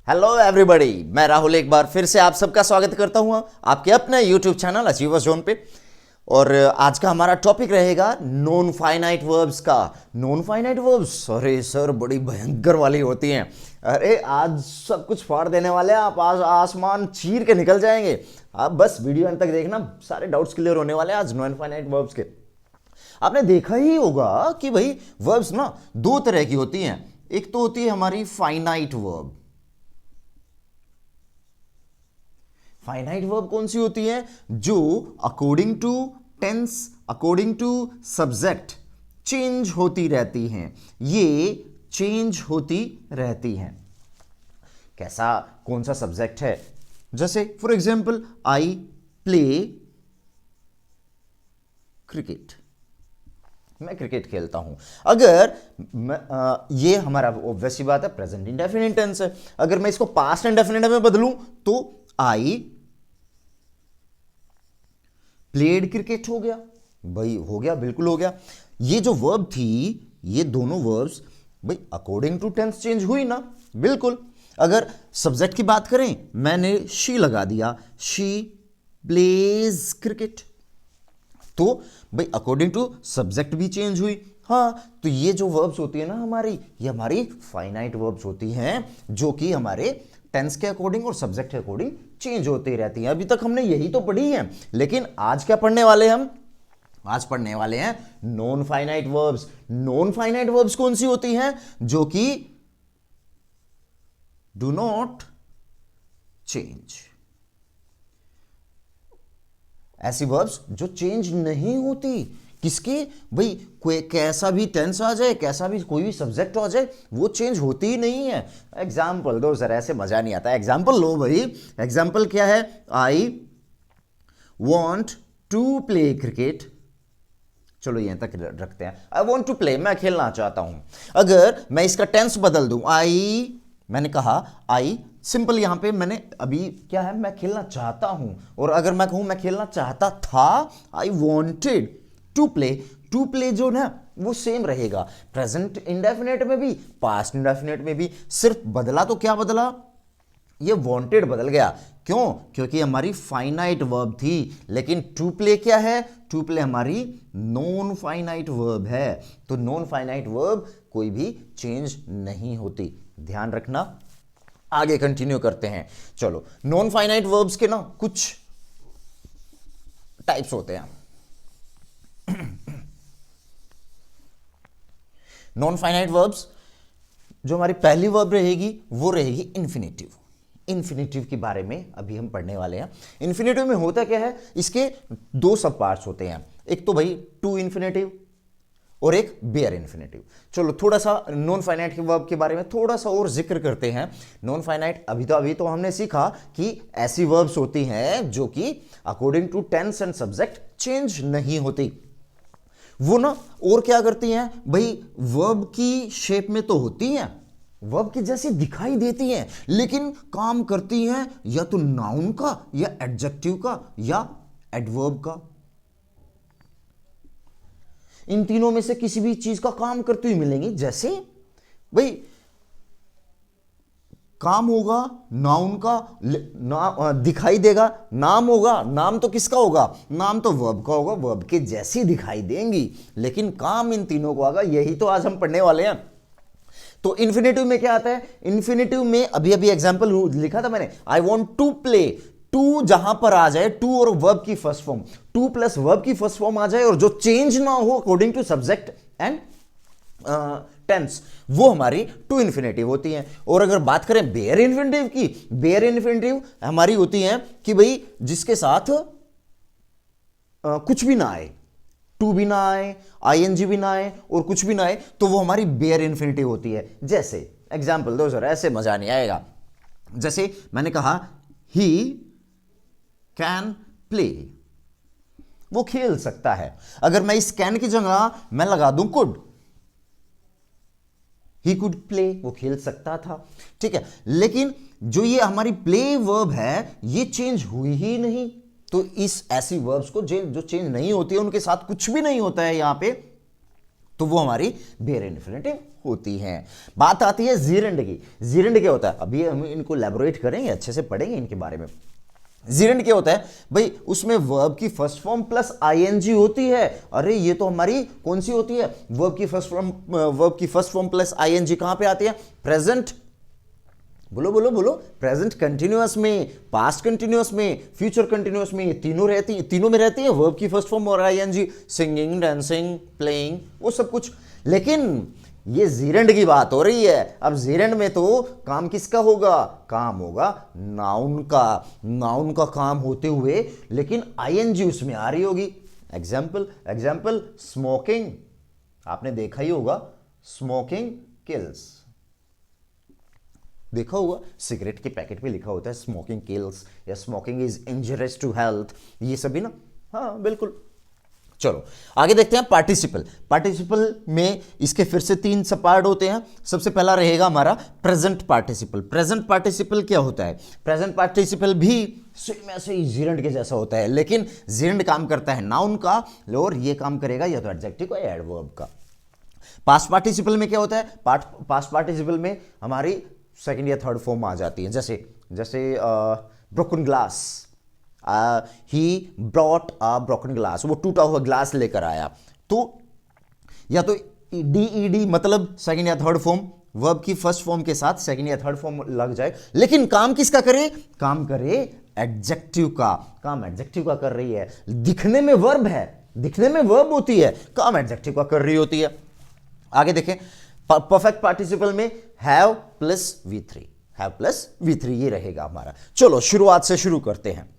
Hello everybody, मैं राहुल एक बार फिर से आप सबका स्वागत करता हूं आपके अपने यूट्यूब चैनल अचीवर्स जोन पे। और आज का हमारा टॉपिक रहेगा नॉन फाइनाइट वर्ब्स का। नॉन फाइनाइट वर्ब्स, अरे सर बड़ी भयंकर वाली होती हैं। अरे आज सब कुछ फाड़ देने वाले हैं आप, आज आसमान चीर के निकल जाएंगे। आप बस वीडियो अंत तक देखना, सारे डाउट्स क्लियर होने वाले हैं आज नॉन फाइनाइट वर्ब्स के। आपने देखा ही होगा कि भाई वर्ब्स ना दो तरह की होती हैं। एक तो होती है हमारी फाइनाइट वर्ब। फाइनाइट वर्ब कौन सी होती है? जो according to tense, according to subject change होती रहती हैं। ये चेंज होती रहती हैं। कैसा, कौन सा सब्जेक्ट है? जैसे for example I play cricket, मैं क्रिकेट खेलता हूं। अगर ये हमारा ऑब्वियस सी बात है प्रेजेंट इंडेफिनिट टेंस है। अगर मैं इसको पास्ट इंडेफिनिट में बदलूं तो आई प्लेड क्रिकेट हो गया। भाई हो गया, बिल्कुल हो गया। ये जो वर्ब थी, ये दोनों वर्ब्स भाई अकॉर्डिंग टू टेंस चेंज हुई ना, बिल्कुल। अगर सब्जेक्ट की बात करें, मैंने शी लगा दिया, शी प्लेज क्रिकेट, तो भाई अकॉर्डिंग टू सब्जेक्ट भी चेंज हुई। हाँ, तो ये जो वर्ब्स होती है ना हमारी, ये हमारी फाइनाइट वर्ब्स होती हैं, जो कि हमारे टेंस के अकॉर्डिंग और सब्जेक्ट के अकॉर्डिंग चेंज होती रहती हैं। अभी तक हमने यही तो पढ़ी है, लेकिन आज क्या पढ़ने वाले हम? आज पढ़ने वाले हैं non finite verbs. Non finite verbs कौन सी होती हैं? जो कि डू नॉट चेंज। ऐसी वर्ब्स जो चेंज नहीं होती। किसकी? भाई कोई कैसा भी टेंस आ जाए, कैसा भी कोई भी सब्जेक्ट आ जाए, वो चेंज होती ही नहीं है। एग्जाम्पल दो जरा, ऐसे मजा नहीं आता। एग्जाम्पल लो भाई। एग्जाम्पल क्या है? I want to play cricket. चलो यहां तक रखते हैं। आई वॉन्ट टू प्ले, मैं खेलना चाहता हूं। अगर मैं इसका टेंस बदल दूं, आई, मैंने कहा आई, सिंपल यहां पे मैंने अभी क्या है, मैं खेलना चाहता हूं। और अगर मैं कहूं मैं खेलना चाहता था, I wanted to play, to play जो ना वो सेम रहेगा प्रेजेंट इंडेफिनिट में भी, पास्ट इंडेफिनिट में भी। सिर्फ बदला तो क्या बदला? ये वांटेड बदल गया। क्यों? क्योंकि हमारी फाइनाइट वर्ब थी। लेकिन टू प्ले क्या है? टू प्ले हमारी नॉन फाइनाइट वर्ब है। तो नॉन फाइनाइट वर्ब कोई भी चेंज नहीं होती, ध्यान रखना। आगे कंटिन्यू करते हैं। चलो, नॉन फाइनाइट वर्ब्स के ना कुछ टाइप्स होते हैं। नॉन फाइनाइट वर्ब्स, जो हमारी पहली वर्ब रहेगी वो रहेगी इन्फिनेटिव। इन्फिनेटिव के बारे में अभी हम पढ़ने वाले हैं। इन्फिनेटिव में होता क्या है? इसके दो सब पार्ट्स होते हैं। एक तो भाई टू इन्फिनेटिव और एक बेयर इन्फिनेटिव। चलो थोड़ा सा नॉन फाइनाइट के वर्ब के बारे में थोड़ा सा और जिक्र करते हैं। नॉन फाइनाइट अभी तो हमने सीखा कि ऐसी वर्ब्स होती हैं जो कि according to tense and subject change नहीं होती। वो ना और क्या करती हैं भाई, वर्ब की शेप में तो होती हैं, वर्ब की जैसी दिखाई देती हैं, लेकिन काम करती हैं या तो नाउन का, या एडजेक्टिव का, या एडवर्ब का। इन तीनों में से किसी भी चीज का काम करती हुई मिलेंगी। जैसे भाई काम होगा नाउन का, दिखाई देगा नाम होगा। नाम तो किसका होगा? नाम तो वर्ब का होगा, वर्ब के जैसी दिखाई देंगी, लेकिन काम इन तीनों को होगा। यही तो आज हम पढ़ने वाले हैं। तो इन्फिनेटिव में क्या आता है? इन्फिनेटिव में अभी एग्जांपल लिखा था मैंने, I want to play. To जहां पर आ जाए, टू और वर्ब की first form, to plus verb की फर्स्ट फॉर्म आ जाए, और जो चेंज ना हो according to subject and tense, वो हमारी टू इन्फिनेटिव होती है। और अगर बात करें बेयर इन्फिनेटिव की, बेयर इन्फिनेटिव हमारी होती है कि भाई जिसके साथ कुछ भी ना आए, टू भी ना आए, आईएनजी भी ना आए, और कुछ भी ना आए, तो वो हमारी बेयर इन्फिनेटिव होती है। जैसे एग्जाम्पल दो जरा, ऐसे मजा नहीं आएगा। जैसे मैंने कहा ही कैन प्ले, वो खेल सकता है। अगर मैं इस कैन की जगह मैं लगा दूं कुड, ही कुड प्ले, वो खेल सकता था। ठीक है, लेकिन जो ये हमारी प्ले वर्ब है, ये चेंज हुई ही नहीं। तो इस ऐसी वर्ब्स को जो चेंज नहीं होती है, उनके साथ कुछ भी नहीं होता है यहां पे, तो वो हमारी बेयर इन्फिनेटिव होती है। बात आती है जीरेंड की। जीरेंड क्या होता है, अभी हम इनको एलैबोरेट करेंगे, अच्छे से पढ़ेंगे इनके बारे में। जीरेंड क्या होता है भाई, उसमें वर्ब की फर्स्ट फॉर्म प्लस आईएनजी होती है। अरे ये तो हमारी कौन सी होती है, वर्ब की फर्स्ट फॉर्म प्लस आईएनजी कहां पे आती है, प्रेजेंट, बोलो बोलो बोलो, प्रेजेंट कंटिन्यूअस में, पास्ट कंटिन्यूअस में, फ्यूचर कंटिन्यूअस में, ये तीनों में रहती है वर्ब की फर्स्ट फॉर्म और आईएनजी, सिंगिंग, डांसिंग, प्लेइंग, वो सब कुछ। लेकिन ये जीरेंड की बात हो रही है। अब जीरेंड में तो काम किसका होगा, काम होगा नाउन का, नाउन का काम होते हुए लेकिन आईएनजी उसमें आ रही होगी। एग्जाम्पल स्मोकिंग, आपने देखा ही होगा, स्मोकिंग किल्स, देखा होगा सिगरेट के पैकेट पे लिखा होता है स्मोकिंग किल्स या smoking is injurious to health, ये सभी ना, हाँ बिल्कुल। चलो आगे देखते हैं पार्टिसिपल। पार्टिसिपल में इसके फिर से 3 सब पार्ट होते हैं। सबसे पहला रहेगा हमारा प्रेजेंट पार्टिसिपल। प्रेजेंट पार्टिसिपल क्या होता है, प्रेजेंट पार्टिसिपल भी सेम ऐसे ही जीरेंड के जैसा होता है, लेकिन जीरेंड काम करता है नाउन का और ये काम करेगा या तो एडजेक्टिव का या एडवर्ब का। पास्ट पार्टिसिपल में क्या होता है, पास्ट पार्टिसिपल में हमारी सेकंड या थर्ड फॉर्म आ जाती है। जैसे broken glass, he brought a broken glass, वो टूटा हुआ ग्लास लेकर आया। तो या तो डी मतलब सेकंड या थर्ड फॉर्म, वर्ब की फर्स्ट फॉर्म के साथ सेकंड या थर्ड फॉर्म लग जाए, लेकिन काम किसका करे, काम करे एडजेक्टिव का, काम एडजेक्टिव का कर रही है। दिखने में वर्ब है, दिखने में वर्ब होती है, काम एडजेक्टिव का कर रही होती है। आगे देखें, परफेक्ट पार्टिसिपल में have plus V3, have plus V3 ये रहेगा हमारा। चलो शुरुआत से शुरू करते हैं।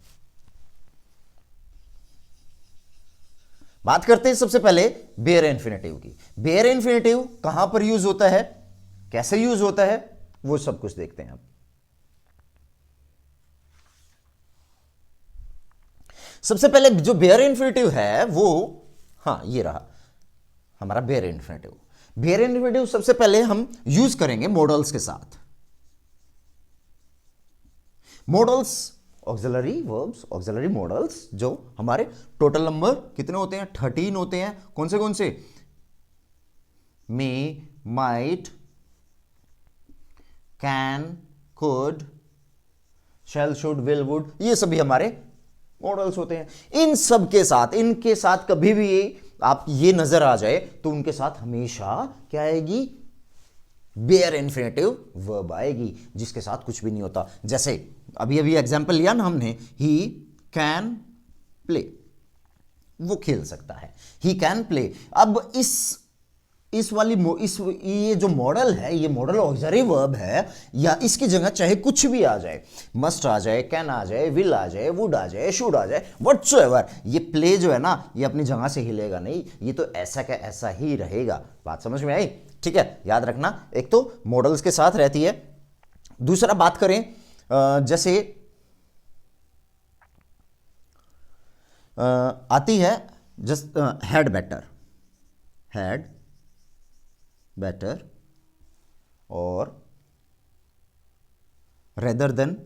बात करते हैं सबसे पहले बेयर इन्फिनेटिव की। बेयर इन्फिनेटिव कहां पर यूज होता है, कैसे यूज होता है, वो सब कुछ देखते हैं अब। सबसे पहले जो बेयर इन्फिनेटिव है वो, हाँ ये रहा हमारा बेयर इन्फिनेटिव। बेयर इन्फिनेटिव सबसे पहले हम यूज करेंगे मॉडल्स के साथ। Models, auxiliary verbs, auxiliary models, जो हमारे टोटल नंबर कितने होते हैं, 13 होते हैं। कौन से, may, might, can, could, shall, should, will, would, ये सभी हमारे मॉडल्स होते हैं। इन सब के साथ, इनके साथ कभी भी आप ये नजर आ जाए तो उनके साथ हमेशा क्या आएगी, बेयर इन्फिनेटिव वर्ब आएगी, जिसके साथ कुछ भी नहीं होता। जैसे अभी एग्जांपल लिया ना हमने, ही कैन प्ले, वो खेल सकता है, ही कैन प्ले। अब ये जो मॉडल है, ये मॉडल ऑक्सिलरी वर्ब है, या इसकी जगह चाहे कुछ भी आ जाए, मस्ट आ जाए, कैन आ जाए, विल आ जाए, वुड आ जाए, शुड आ जाए, व्हाटसोएवर, ये प्ले जो है ना, ये अपनी जगह से हिलेगा नहीं, ये तो ऐसा का ऐसा ही रहेगा। बात समझ में आई, ठीक है, याद रखना। एक तो मॉडल्स के साथ रहती है, दूसरा बात करें जैसे आती है just had better, had better और रेदर देन,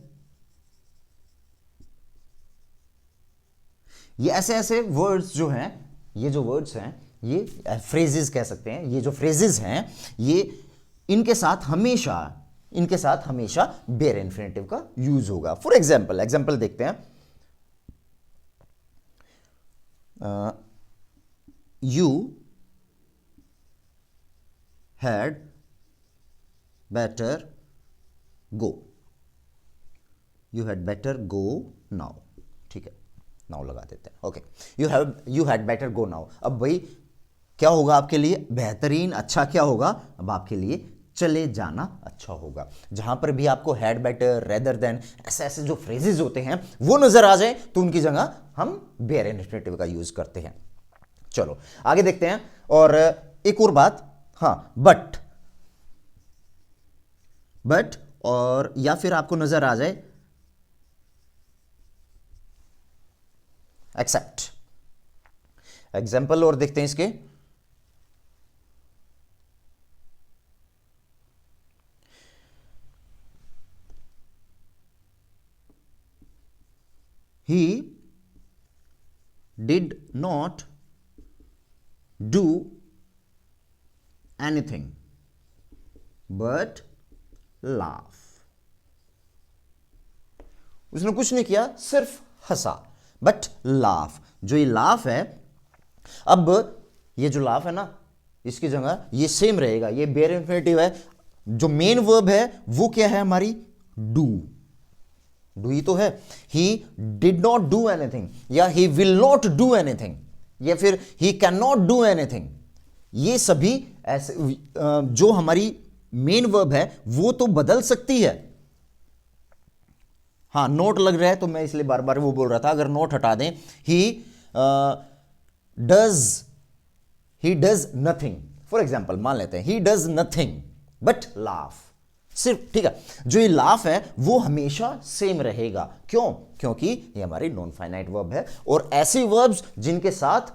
ये ऐसे वर्ड्स जो हैं, ये जो वर्ड्स हैं, ये फ्रेजेस कह सकते हैं, ये जो फ्रेजेस हैं, ये इनके साथ हमेशा बेयर इन्फिनेटिव का यूज होगा। फॉर एग्जाम्पल देखते हैं, you had better go, you had better go now, ठीक है, नाउ लगा देते हैं, okay, you had better go now. अब भाई क्या होगा आपके लिए, बेहतरीन, अच्छा क्या होगा, अब आपके लिए चले जाना अच्छा होगा। जहां पर भी आपको हैड बेटर, रेदर देन, ऐसे जो फ्रेजेस होते हैं वो नजर आ जाए तो उनकी जगह हम बेयर इन्फिनेटिव का यूज करते हैं। चलो आगे देखते हैं। और एक और बात, हाँ, बट और या फिर आपको नजर आ जाए एक्सेप्ट। एग्जाम्पल और देखते हैं इसके, he did not do anything but laugh. उसने कुछ नहीं किया, सिर्फ हंसा, बट लाफ। जो ये लाफ है, अब ये जो लाफ है ना, इसकी जगह ये सेम रहेगा, ये बेयर इंफिनिटिव है। जो मेन वर्ब है वो क्या है हमारी, डू। डू ही तो है। He did not do anything, या he will not do anything, या फिर he can not do anything. ये सभी ऐसे जो हमारी मेन वर्ब है वो तो बदल सकती है। हाँ, नोट लग रहा है तो मैं इसलिए बार बार वो बोल रहा था, अगर नोट हटा दें, he does nothing, for example मान लेते हैं he does nothing but laugh, सिर्फ, ठीक है। जो ये लाफ है वो हमेशा सेम रहेगा। क्यों? क्योंकि ये हमारी नॉन फाइनाइट वर्ब है। और ऐसी वर्ब्स जिनके साथ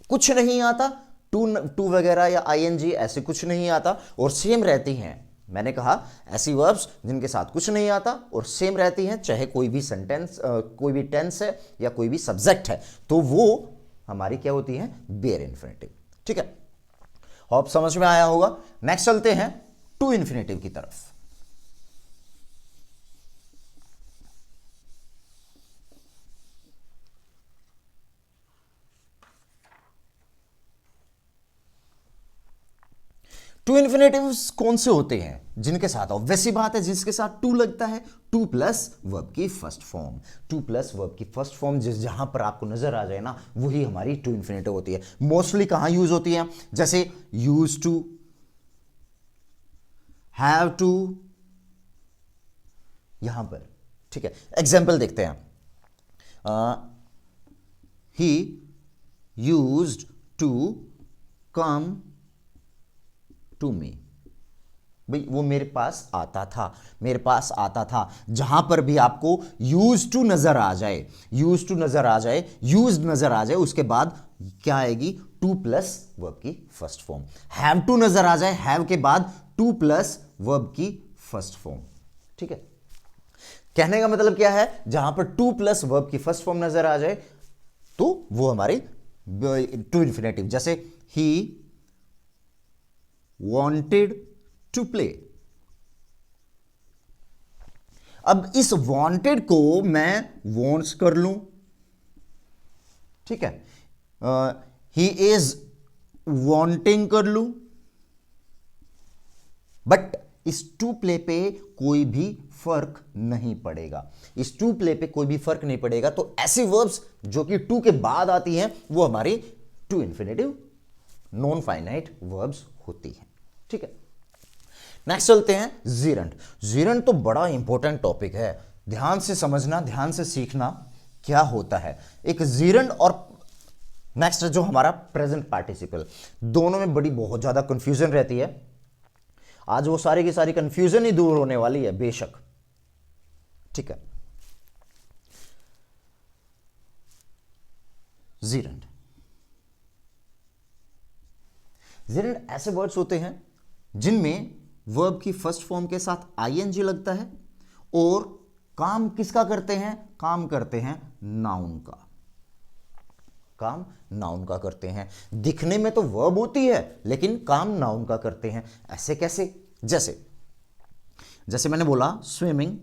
कुछ नहीं आता, टू वगैरह या आईएनजी, ऐसे कुछ नहीं आता और सेम रहती हैं। मैंने कहा ऐसी वर्ब्स जिनके साथ कुछ नहीं आता और सेम रहती हैं, चाहे कोई भी सेंटेंस, कोई भी टेंस है या कोई भी सब्जेक्ट है, तो वो हमारी क्या होती है, बेयर इंफिनिटिव। ठीक है, होप समझ में आया होगा। नेक्स्ट चलते हैं टू इंफिनिटिव की तरफ। टू इन्फिनेटिव्स कौन से होते हैं, जिनके साथ, वैसी बात है जिसके साथ टू लगता है, टू प्लस वर्ब की first form. To plus verb की फर्स्ट फॉर्म जहां पर आपको नजर आ जाए ना, वही हमारी टू इन्फिनेटिव होती है। मोस्टली कहां यूज होती है, जैसे यूज टू, हैव टू, यहां पर। ठीक है, एग्जाम्पल देखते हैं। He used to come to me, भाई वो मेरे पास आता था, मेरे पास आता था। जहां पर भी आपको यूज टू नजर आ जाए, यूज टू नजर आ जाए, यूज नजर आ जाए, उसके बाद क्या आएगी, टू प्लस वर्ब की फर्स्ट फॉर्म। हैव टू नजर आ जाए, हैव के बाद टू प्लस वर्ब की फर्स्ट फॉर्म। ठीक है, कहने का मतलब क्या है, जहां पर टू प्लस वर्ब की फर्स्ट फॉर्म नजर आ जाए तो वो हमारी टू इन्फिनेटिव। जैसे ही wanted to play। अब इस wanted को मैं wants कर लूं, ठीक है, he is wanting कर लूं, बट इस टू प्ले पे कोई भी फर्क नहीं पड़ेगा, इस टू प्ले पे कोई भी फर्क नहीं पड़ेगा। तो ऐसी वर्ब्स जो कि टू के बाद आती हैं वो हमारी to infinitive non finite verbs होती हैं। ठीक है, नेक्स्ट चलते हैं जीरंड। जीरंड तो बड़ा इंपॉर्टेंट टॉपिक है, ध्यान से समझना, ध्यान से सीखना क्या होता है एक जीरंड और नेक्स्ट जो हमारा प्रेजेंट पार्टिसिपल, दोनों में बड़ी बहुत ज्यादा कंफ्यूजन रहती है। आज वो सारी की सारी कंफ्यूजन ही दूर होने वाली है बेशक। ठीक है, जीरंड, जीरंड ऐसे वर्ड्स होते हैं जिनमें वर्ब की फर्स्ट फॉर्म के साथ आईएनजी लगता है और काम किसका करते हैं, काम करते हैं नाउन का, काम नाउन का करते हैं। दिखने में तो वर्ब होती है लेकिन काम नाउन का करते हैं। ऐसे कैसे, जैसे जैसे मैंने बोला swimming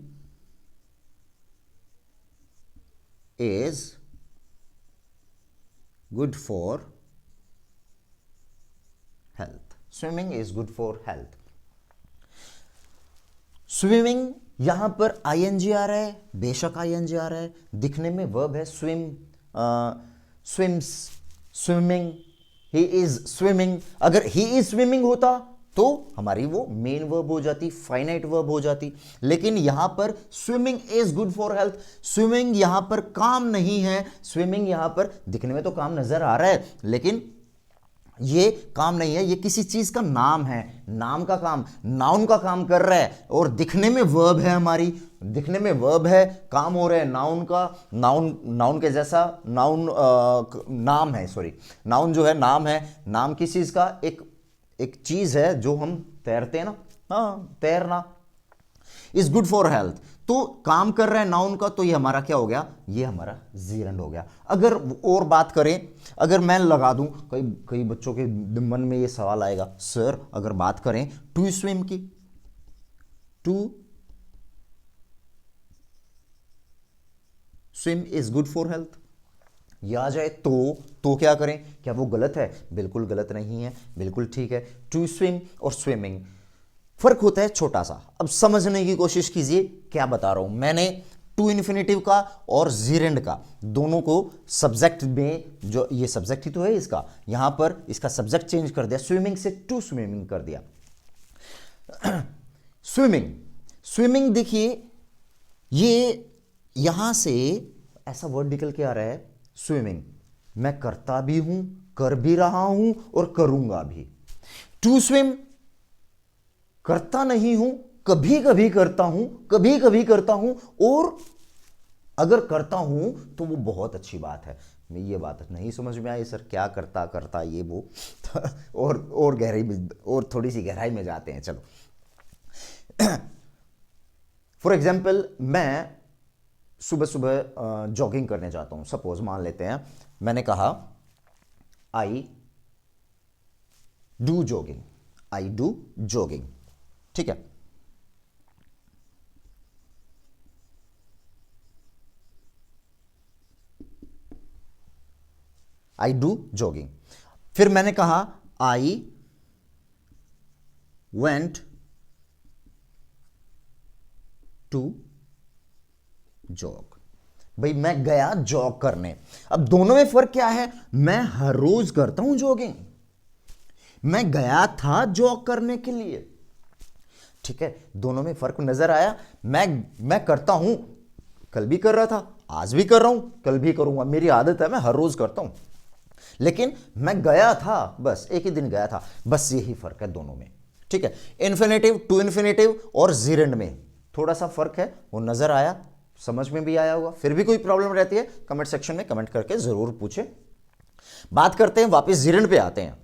is good for health, swimming is good for health. Swimming यहां पर आईएनजी आ रहा है, बेशक आईएनजी आ रहा है, दिखने में वर्ब है swim, swims, swimming, he is swimming. अगर ही इज स्विमिंग होता तो हमारी वो मेन वर्ब हो जाती, फाइनाइट वर्ब हो जाती। लेकिन यहां पर swimming is good for health, swimming यहां पर काम नहीं है, स्विमिंग यहां पर दिखने में तो काम नजर आ रहा है लेकिन ये काम नहीं है, ये किसी चीज का नाम है, नाम का काम, नाउन का काम कर रहा है और दिखने में वर्ब है, हमारी दिखने में वर्ब है, काम हो रहा है नाउन का। नाउन के जैसा, नाम है, सॉरी, नाउन जो है नाम है, नाम किस चीज का, एक चीज है जो हम तैरते हैं ना, हाँ तैरना। इज गुड फॉर हेल्थ, तो काम कर रहा है नाउन का, तो ये हमारा क्या हो गया, ये हमारा जीरेंड हो गया। अगर और बात करें, अगर मैं लगा दूं, कई कई बच्चों के मन में ये सवाल आएगा, सर अगर बात करें टू स्विम की, to swim is good for health, ये आ जाए तो क्या करें, क्या वो गलत है, बिल्कुल गलत नहीं है, बिल्कुल ठीक है। टू स्विम और स्विमिंग फर्क होता है छोटा सा। अब समझने की कोशिश कीजिए क्या बता रहा हूं मैंने, टू इन्फिनेटिव का और जीरेंड का दोनों को सब्जेक्ट में, जो ये सब्जेक्ट ही तो है इसका, यहां पर इसका सब्जेक्ट चेंज कर दिया, स्विमिंग से टू स्विमिंग कर दिया। स्विमिंग, स्विमिंग देखिए, ये यहां से ऐसा वर्ड निकल के आ रहा है स्विमिंग, मैं करता भी हूं, कर भी रहा हूं और करूंगा भी। टू स्विम करता नहीं हूं, कभी कभी करता हूं, कभी कभी करता हूं, और अगर करता हूं तो वो बहुत अच्छी बात है। मैं ये बात नहीं समझ में आई सर, क्या करता करता ये वो और गहराई में, और थोड़ी सी गहराई में जाते हैं, चलो। फॉर एग्जाम्पल, मैं सुबह सुबह जॉगिंग करने जाता हूं, सपोज मान लेते हैं मैंने कहा I do jogging, I do jogging, ठीक है। आई डू जॉगिंग, फिर मैंने कहा आई वेंट टू जॉग, भाई मैं गया जॉग करने। अब दोनों में फर्क क्या है, मैं हर रोज करता हूं जॉगिंग, मैं गया था जॉग करने के लिए, ठीक है। दोनों में फर्क नजर आया। मैं करता हूं, कल भी कर रहा था, आज भी कर रहा हूं, कल भी करूंगा, मेरी आदत है, मैं हर रोज करता हूं। लेकिन मैं गया था, बस एक ही दिन गया था, बस यही फर्क है दोनों में, ठीक है। इन्फिनेटिव, टू इन्फिनेटिव और जीरेंड में थोड़ा सा फर्क है, वो नजर आया, समझ में भी आया होगा। फिर भी कोई प्रॉब्लम रहती है कमेंट सेक्शन में कमेंट करके जरूर पूछे। बात करते हैं, वापस जीरेंड पे आते हैं।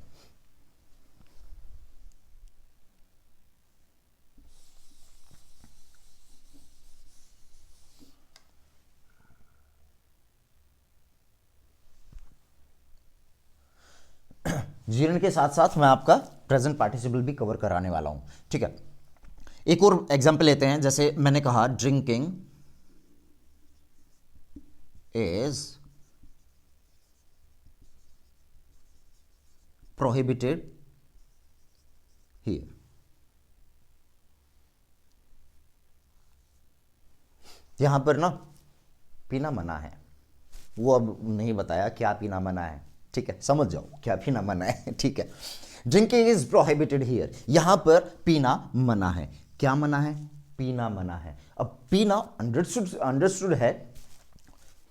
जीरेंड के साथ साथ मैं आपका प्रेजेंट पार्टिसिपल भी कवर कराने वाला हूं, ठीक है। एक और एग्जांपल लेते हैं, जैसे मैंने कहा ड्रिंकिंग इज प्रोहिबिटेड हियर, यहां पर ना पीना मना है, वो अब नहीं बताया क्या पीना मना है, ठीक है, समझ जाओ क्या पीना मना है, ठीक है। ड्रिंकिंग इज प्रोहिबिटेड हियर, यहां पर पीना मना है, क्या मना है, पीना मना है। अब पीना अंडरस्टूड है,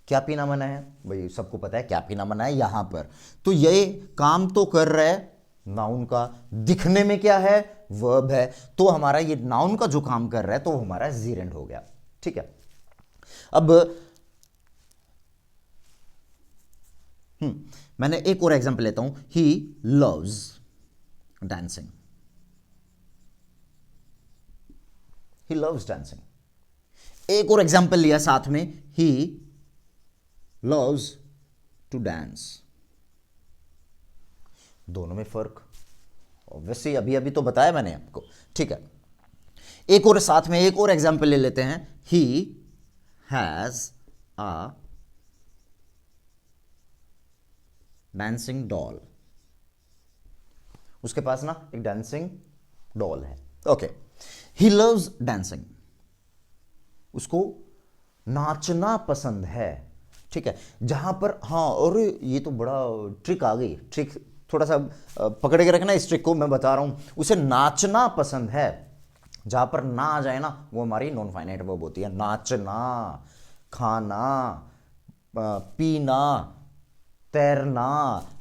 क्या पीना मना है, भाई सबको पता है क्या पीना मना है यहां पर, तो ये काम तो कर रहा है नाउन का, दिखने में क्या है, वर्ब है, तो हमारा ये नाउन का जो काम कर रहा है तो वो हमारा जीरेंड हो गया, ठीक है। अब मैंने एक और एग्जांपल लेता हूं, he loves dancing, he loves dancing. एक और एग्जांपल लिया साथ में, ही लव्स टू डांस। दोनों में फर्क ऑब्वियसली अभी अभी तो बताया मैंने आपको, ठीक है। एक और साथ में एक और एग्जांपल ले लेते हैं, he has a dancing doll, उसके पास ना एक डांसिंग डॉल है, ओके। ही लव्स डांसिंग, उसको नाचना पसंद है, ठीक है। जहां पर, हाँ, और ये तो बड़ा ट्रिक आ गई, ट्रिक थोड़ा सा पकड़ के रखना इस ट्रिक को, मैं बता रहा हूं, उसे नाचना पसंद है, जहां पर ना आ जाए ना वो हमारी नॉन फाइनाइट वर्ब होती है, नाचना, खाना, पीना, तैरना,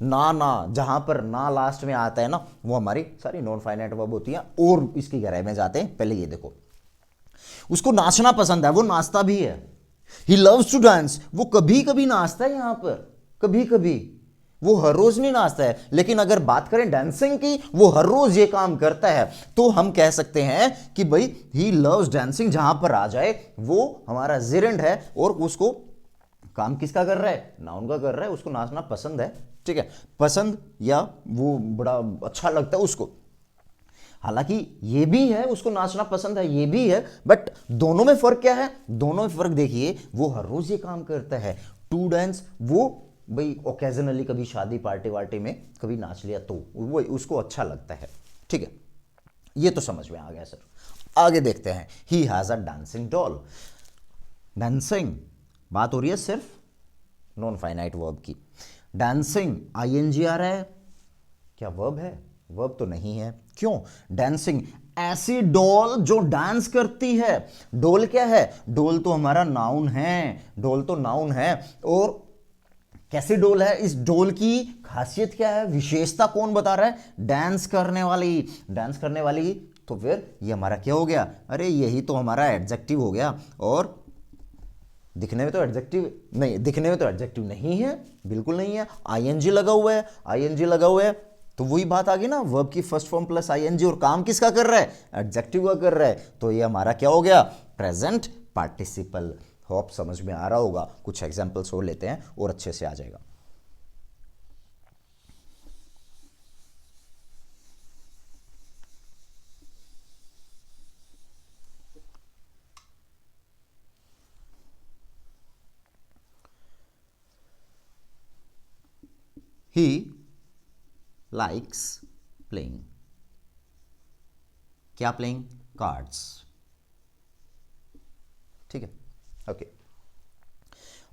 नाना, जहां पर ना लास्ट में आता है ना वो हमारी सारी नॉन फाइनाइट वर्ब होती है। और इसकी गहराई में जाते हैं, पहले ये देखो, उसको नाचना पसंद है, वो नाचता भी है, ही लव्स टू डांस, वो कभी कभी नाचता है, यहां पर कभी कभी, वो हर रोज नहीं नाचता है। लेकिन अगर बात करें डांसिंग की, वो हर रोज ये काम करता है, तो हम कह सकते हैं कि भाई ही लव्स डांसिंग। जहां पर आ जाए वो हमारा जिरेंड है और उसको काम किसका कर रहा है, नाउन का कर रहा है, उसको नाचना पसंद है। ठीक है, पसंद या वो बड़ा अच्छा लगता है उसको। हालांकि ये भी है, उसको नाचना पसंद है, ये भी है, बट दोनों में फर्क क्या है, दोनों में फर्क देखिए। वो हर रोज ये काम करता है टू डांस, वो भाई ओकेजनली कभी शादी पार्टी वार्टी में कभी नाच लिया तो वो उसको अच्छा लगता है। ठीक है, ये तो समझ में आ गया सर। आगे देखते हैं, he has a dancing doll. Dancing, बात हो रही है सिर्फ नॉन फाइनाइट वर्ब की। डांसिंग आईएनजी आ रहा है, क्या वर्ब है? वर्ब तो नहीं है। क्यों? डांसिंग, ऐसी डॉल जो डांस करती है। डॉल क्या है? डॉल तो हमारा नाउन है, डॉल तो नाउन है। और कैसी डोल है? इस डोल की खासियत क्या है, विशेषता कौन बता रहा है? डांस करने वाली। डांस करने वाली, तो फिर ये हमारा क्या हो गया? अरे यही तो हमारा एडजेक्टिव हो गया। और दिखने में तो एडजेक्टिव नहीं, दिखने में तो एडजेक्टिव नहीं है, बिल्कुल नहीं है। आईएनजी लगा हुआ है, आईएनजी लगा हुआ है, तो वही बात आ गई ना, वर्ब की फर्स्ट फॉर्म प्लस आईएनजी, और काम किसका कर रहा है? एडजेक्टिव का कर रहा है। तो ये हमारा क्या हो गया? Present participle. होप समझ में आ रहा होगा। कुछ एग्जांपल्स और लेते हैं और अच्छे से आ जाएगा। He likes playing, क्या प्लेइंग? कार्ड्स। ठीक है, ओके।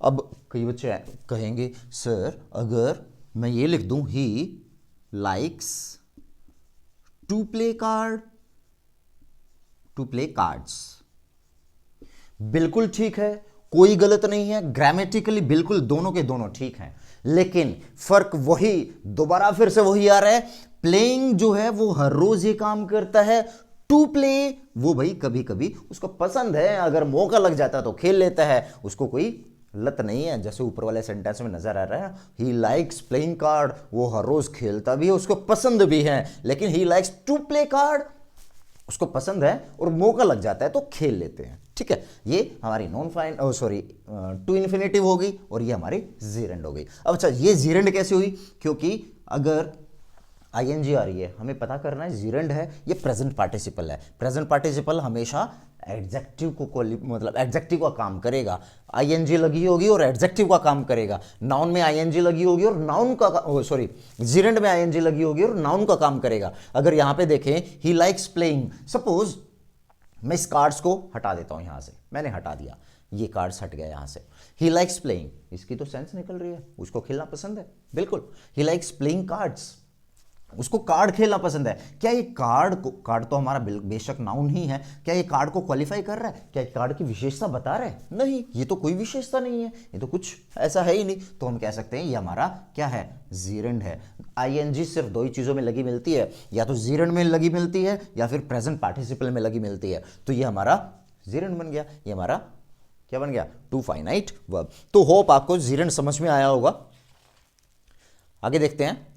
अब कई बच्चे कहेंगे सर अगर मैं ये लिख दूं he likes to play card, to play cards, बिल्कुल ठीक है, कोई गलत नहीं है, ग्रामेटिकली बिल्कुल दोनों के दोनों ठीक हैं। लेकिन फर्क वही, दोबारा फिर से वही आ रहा है, प्लेइंग जो है वो हर रोज ये काम करता है। टू प्ले वो भाई कभी कभी उसको पसंद है, अगर मौका लग जाता है तो खेल लेता है, उसको कोई लत नहीं है। जैसे ऊपर वाले सेंटेंस में नजर आ रहा है, ही लाइक्स प्लेइंग कार्ड, वो हर रोज खेलता भी है, उसको पसंद भी है। लेकिन he likes to play card, उसको पसंद है और मौका लग जाता है तो खेल लेते हैं। ठीक है, ये हमारी non fine sorry to infinitive हो गई और ये हमारी जीरेंड हो गई। अब अच्छा, ये जीरेंड कैसे हुई? क्योंकि अगर आईएनजी आ रही है, हमें पता करना है जीरेंड है, ये प्रेजेंट पार्टिसिपल है। प्रेजेंट पार्टिसिपल हमेशा एडजेक्टिव को मतलब एडजेक्टिव का काम करेगा। आईएनजी लगी होगी और एडजेक्टिव का काम करेगा। नाउन में आईएनजी लगी होगी और नाउन का सॉरी जीरेंड में आईएनजी लगी होगी और नाउन का काम करेगा। अगर यहां पे देखें ही लाइक्स प्लेइंग, सपोज मैं इस कार्ड्स को हटा देता हूं, यहां से मैंने हटा दिया, ये कार्ड्स हट गए यहां से। ही लाइक्स प्लेइंग, इसकी तो सेंस निकल रही है, उसको खेलना पसंद है, बिल्कुल। ही लाइक्स प्लेइंग कार्ड्स, उसको कार्ड खेलना पसंद है। क्या ये कार्ड तो हमारा बेशक नाउन ही है, क्या ये कार्ड को क्वालिफाई कर रहा है? क्या ये कार्ड की विशेषता बता रहा है? नहीं, ये तो कोई विशेषता नहीं है, ये तो कुछ ऐसा है ही नहीं। तो हम कह सकते हैं ये हमारा क्या है? जीरेंड है। आईएनजी सिर्फ दो ही चीजों में लगी मिलती है, या तो जीरेंड में लगी मिलती है या फिर प्रेजेंट पार्टिसिपल में लगी मिलती है। तो ये हमारा जीरेंड बन गया, ये हमारा क्या बन गया? To finite verb. तो होप आपको जीरेंड समझ में आया होगा। आगे देखते हैं।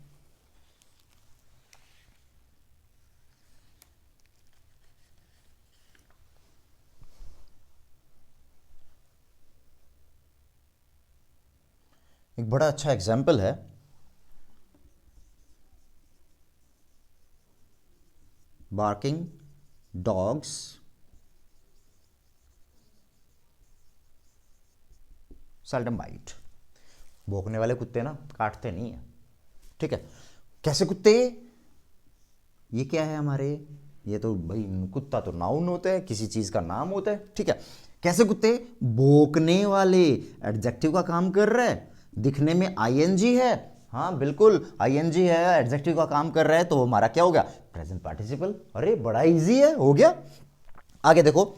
एक बड़ा अच्छा एग्जाम्पल है, बार्किंग डॉग्स सेल्डम बाइट। भौंकने वाले कुत्ते ना काटते नहीं है। ठीक है, कैसे कुत्ते? ये क्या है हमारे? ये तो भाई कुत्ता तो नाउन होता है, किसी चीज का नाम होता है। ठीक है, कैसे कुत्ते? भौंकने वाले, एडजेक्टिव का काम कर रहा है। दिखने में आईएनजी है, हाँ बिल्कुल आईएनजी है, एडजेक्टिव का काम कर रहा है, तो हमारा क्या हो गया? Present participle. अरे बड़ा इजी है, हो गया। आगे देखो,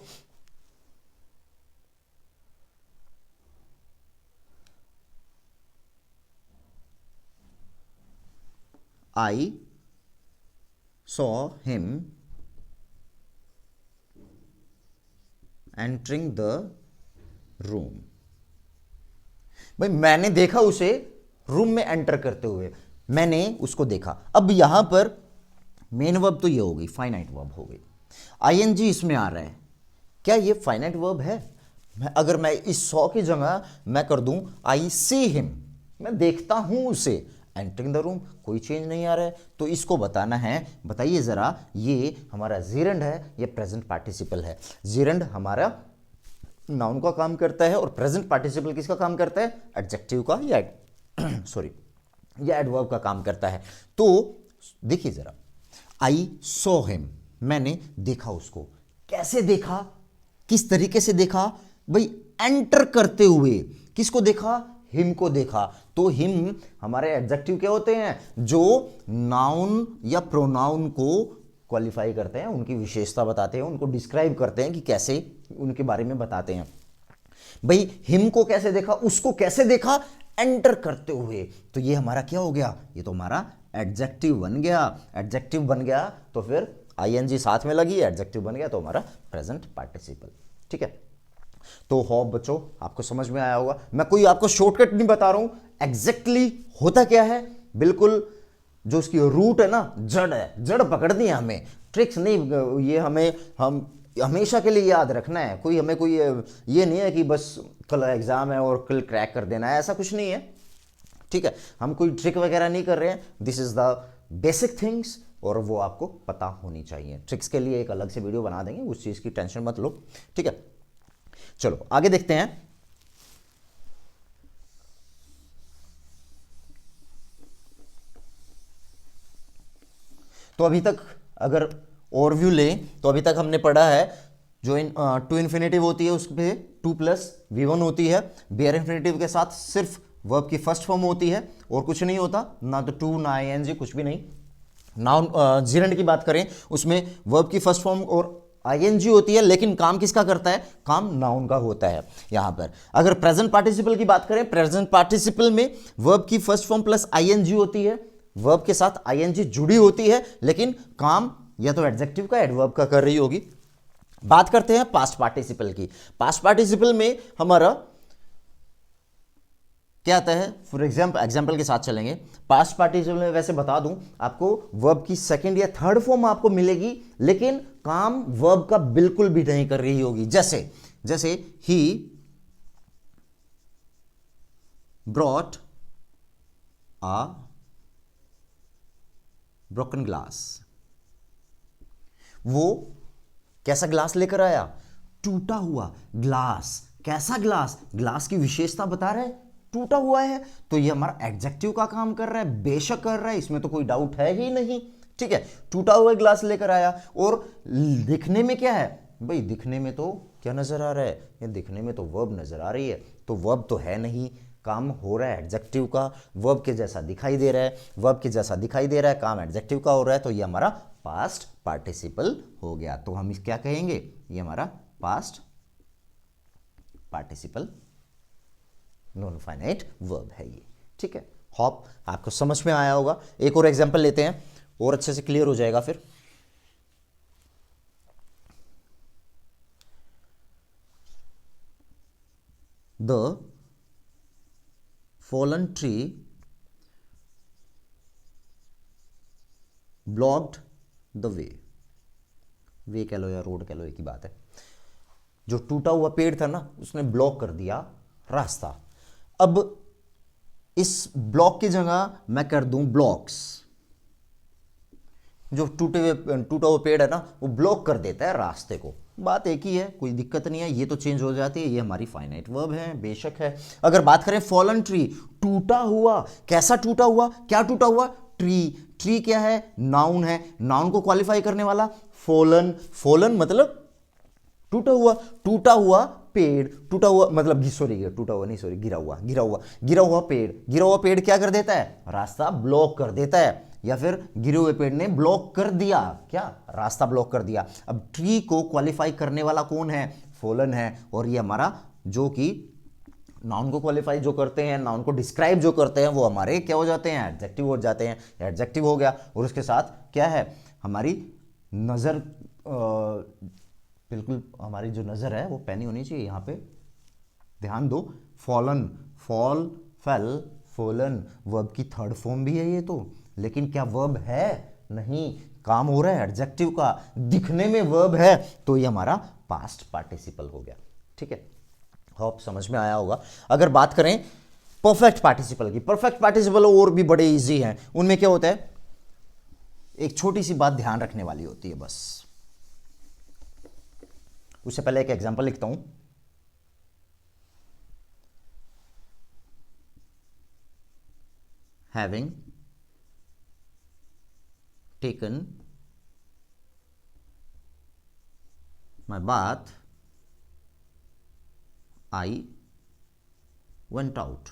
I saw him entering the room. भाई मैंने देखा उसे रूम में एंटर करते हुए मैंने उसको देखा। अब यहां पर मेन वर्ब तो ये हो गई, फाइनाइट वर्ब हो गई। आईएनजी इसमें आ रहा है, क्या ये फाइनाइट वर्ब है? अगर मैं इस सॉ की जगह मैं कर दूं आई सी हिम, मैं देखता हूं उसे, एंटरिंग द रूम, कोई चेंज नहीं आ रहा है। तो इसको बताना है, बताइए जरा, ये हमारा जीरेंड है या प्रेजेंट पार्टिसिपल है? जीरेंड हमारा नाउन का काम करता है और प्रेजेंट पार्टिसिपल किसका काम करता है? एडजेक्टिव का या सॉरी या एडवर्ब का काम करता है। तो देखिए जरा, आई सॉ हिम, मैंने देखा उसको। कैसे देखा, किस तरीके से देखा भाई? एंटर करते हुए। किसको देखा? हिम को देखा। तो हिम हमारे एडजेक्टिव क्या होते हैं? जो नाउन या प्रोनाउन को क्वालिफाई करते हैं, उनकी विशेषता बताते हैं, उनको डिस्क्राइब करते हैं कि कैसे, उनके बारे में बताते हैं। भाई हिम को कैसे देखा, उसको कैसे देखा? एंटर करते हुए। तो ये हमारा क्या हो गया? ये तो हमारा एडजेक्टिव बन गया। एडजेक्टिव बन गया तो फिर आईएनजी साथ में लगी, एडजेक्टिव बन गया तो हमारा प्रेजेंट पार्टिसिपल। ठीक है, तो होप बच्चों आपको समझ में आया होगा। मैं कोई आपको शॉर्टकट नहीं बता रहा हूं, एग्जैक्टली होता क्या है बिल्कुल जो उसकी रूट है ना, जड़ है, जड़ पकड़नी है हमें, ट्रिक्स नहीं। ये हम हमेशा के लिए याद रखना है। कोई हमें कोई ये नहीं है कि बस कल एग्जाम है और कल क्रैक कर देना है, ऐसा कुछ नहीं है। ठीक है, हम कोई ट्रिक वगैरह नहीं कर रहे हैं, this is the basic things और वो आपको पता होनी चाहिए। ट्रिक्स के लिए एक अलग से वीडियो बना देंगे, उस चीज की टेंशन मत लो। ठीक है, चलो आगे देखते हैं। तो अभी तक अगर ओवरव्यू लें तो अभी तक हमने पढ़ा है जो टू इन्फिनेटिव होती है उस पे टू प्लस V1 होती है। बेयर इन्फिनेटिव के साथ सिर्फ वर्ब की फर्स्ट फॉर्म होती है और कुछ नहीं होता, ना तो टू ना आईएनजी, कुछ भी नहीं। नाउन जीरेंड की बात करें उसमें वर्ब की फर्स्ट फॉर्म और आईएनजी होती है, लेकिन काम किसका करता है? काम नाउन का होता है यहां पर। अगर प्रेजेंट पार्टिसिपल की बात करें, प्रेजेंट पार्टिसिपल में वर्ब की फर्स्ट फॉर्म प्लस आईएनजी होती है, वर्ब के साथ आईएनजी जुड़ी होती है, लेकिन काम या तो एडजेक्टिव का एडवर्ब का कर रही होगी। बात करते हैं पास्ट पार्टिसिपल की। पास्ट पार्टिसिपल में हमारा क्या आता है? फॉर एग्जाम्पल के साथ चलेंगे। पास्ट पार्टिसिपल में वैसे बता दूं आपको, वर्ब की सेकंड या थर्ड फॉर्म आपको मिलेगी, लेकिन काम वर्ब का बिल्कुल भी नहीं कर रही होगी। जैसे he brought a broken glass, वो कैसा ग्लास लेकर आया? टूटा हुआ ग्लास। कैसा ग्लास? ग्लास की विशेषता बता रहा है, टूटा हुआ है। तो ये हमारा एडजेक्टिव का काम कर रहा है, बेशक कर रहा है, इसमें तो कोई डाउट है ही नहीं। ठीक है, टूटा हुआ ग्लास लेकर आया। और दिखने में क्या है भाई? दिखने में तो क्या नजर आ रहा है? ये दिखने में तो वर्ब नजर आ रही है, तो वर्ब तो है नहीं, काम हो रहा है एडजेक्टिव का, वर्ब के जैसा दिखाई दे रहा है, वर्ब के जैसा दिखाई दे रहा है, काम एडजेक्टिव का हो रहा है, तो ये हमारा पास्ट पार्टिसिपल हो गया। तो हम इस क्या कहेंगे? ये हमारा past participle non finite verb है ये। ठीक है, होप आपको समझ में आया होगा। एक और एग्जांपल लेते हैं और अच्छे से क्लियर हो जाएगा फिर। The fallen tree blocked the way कह लो या रोड कह लो, एक ही बात है। जो टूटा हुआ पेड़ था ना, उसने ब्लॉक कर दिया रास्ता। अब इस ब्लॉक की जगह मैं कर दूं ब्लॉक्स। जो टूटा हुआ पेड़ है ना, वो ब्लॉक कर देता है रास्ते को। बात एक ही है, कोई दिक्कत नहीं है, ये तो चेंज हो जाती है, ये हमारी फाइनाइट वर्ब है, बेशक है। अगर बात करें फॉलन ट्री, टूटा हुआ, कैसा टूटा हुआ? क्या टूटा हुआ? ट्री। ट्री क्या है? नाउन है, नाउन को क्वालिफाई करने वाला फॉलन। फॉलन मतलब टूटा हुआ, टूटा हुआ पेड़, टूटा हुआ मतलब टूटा हुआ नहीं, सॉरी, गिरा हुआ पेड़। गिरा हुआ पेड़ क्या कर देता है? रास्ता ब्लॉक कर देता है, या फिर गिरे हुए पेड़ ने ब्लॉक कर दिया, क्या? रास्ता ब्लॉक कर दिया। अब ट्री को क्वालिफाई करने वाला कौन है? फॉलन है। और ये हमारा जो कि नाउन को क्वालिफाई जो करते हैं, नाउन को डिस्क्राइब जो करते हैं, वो हमारे क्या हो जाते हैं? एडजेक्टिव हो जाते हैं। एडजेक्टिव हो गया और उसके साथ क्या है? हमारी नज़र, बिल्कुल हमारी जो नज़र है वो पैनी होनी चाहिए। यहाँ पे ध्यान दो, fallen, fall, fail, fallen verb की थर्ड फॉर्म भी है ये तो, लेकिन क्या वर्ब है? नहीं, काम हो रहा है एडजेक्टिव का, दिखने में वर्ब है, तो ये हमारा पास्ट पार्टिसिपल हो गया। ठीक है, होप समझ में आया होगा। अगर बात करें परफेक्ट पार्टिसिपल की, परफेक्ट पार्टिसिपल और भी बड़े इजी हैं। उनमें क्या होता है, एक छोटी सी बात ध्यान रखने वाली होती है बस। उससे पहले एक एग्जांपल लिखता हूं। Having taken my bath I went out.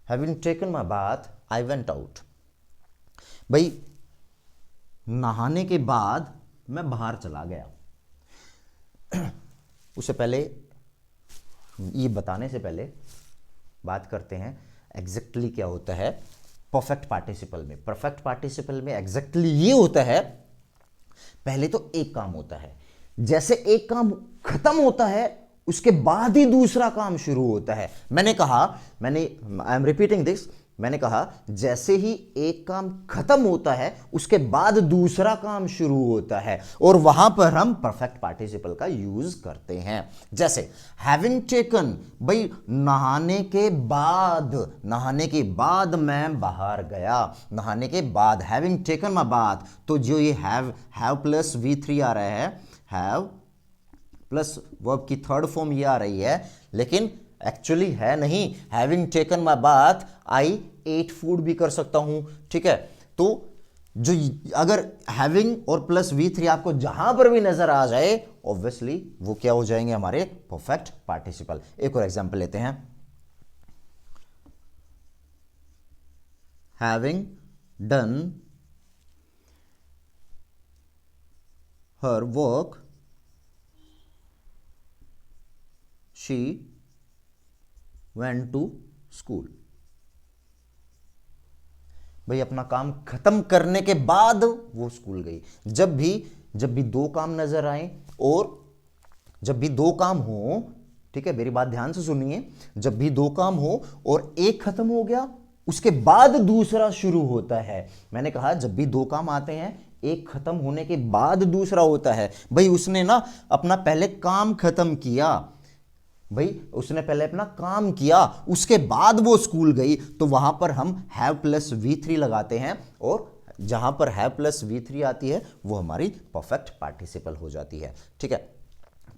Having taken my bath, I went out. भाई नहाने के बाद मैं बाहर चला गया। उससे पहले, ये बताने से पहले बात करते हैं एग्जैक्टली क्या होता है परफेक्ट पार्टिसिपल में। परफेक्ट पार्टिसिपल में एग्जैक्टली ये होता है, पहले तो एक काम होता है, जैसे एक काम खत्म होता है उसके बाद ही दूसरा काम शुरू होता है। आई एम रिपीटिंग दिस, मैंने कहा जैसे ही एक काम खत्म होता है उसके बाद दूसरा काम शुरू होता है, और वहां पर हम परफेक्ट पार्टिसिपल का यूज करते हैं। जैसे हैविंग टेकन, भाई नहाने के बाद मैं बाहर गया, नहाने के बाद हैविंग टेकन माय बाथ, तो जो ये हैव प्लस V3 आ रहा है, हैव प्लस वर्ब की थर्ड फॉर्म ये आ रही है, लेकिन एक्चुअली है नहीं। Having taken my bath I ate food भी कर सकता हूं। ठीक है, तो जो अगर हैविंग और प्लस V3 आपको जहां पर भी नजर आ जाए, ऑब्वियसली वो क्या हो जाएंगे, हमारे परफेक्ट पार्टिसिपल। एक और एग्जांपल लेते हैं। Having done her work she went to school. भाई अपना काम खत्म करने के बाद वो स्कूल गई। जब भी दो काम नजर आए और जब भी दो काम हो, ठीक है मेरी बात ध्यान से सुनिए, जब भी दो काम हो और एक खत्म हो गया उसके बाद दूसरा शुरू होता है। मैंने कहा जब भी दो काम आते हैं एक खत्म होने के बाद दूसरा होता है। भाई उसने ना अपना पहले काम खत्म किया, उसने पहले अपना काम किया उसके बाद वो स्कूल गई, तो वहां पर हम हैव प्लस V3 लगाते हैं, और जहां पर हैव प्लस V3 आती है वो हमारी परफेक्ट पार्टिसिपल हो जाती है। ठीक है,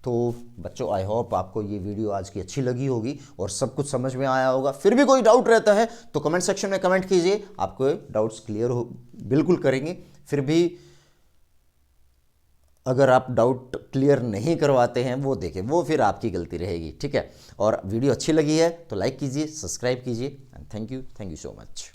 तो बच्चों आई होप आपको ये वीडियो आज की अच्छी लगी होगी और सब कुछ समझ में आया होगा। फिर भी कोई डाउट रहता है तो कमेंट सेक्शन में कमेंट कीजिए, आपको डाउट्स क्लियर हो बिल्कुल करेंगे। फिर भी अगर आप डाउट क्लियर नहीं करवाते हैं वो देखें, वो फिर आपकी गलती रहेगी। ठीक है, और वीडियो अच्छी लगी है तो लाइक कीजिए, सब्सक्राइब कीजिए, and thank you so much.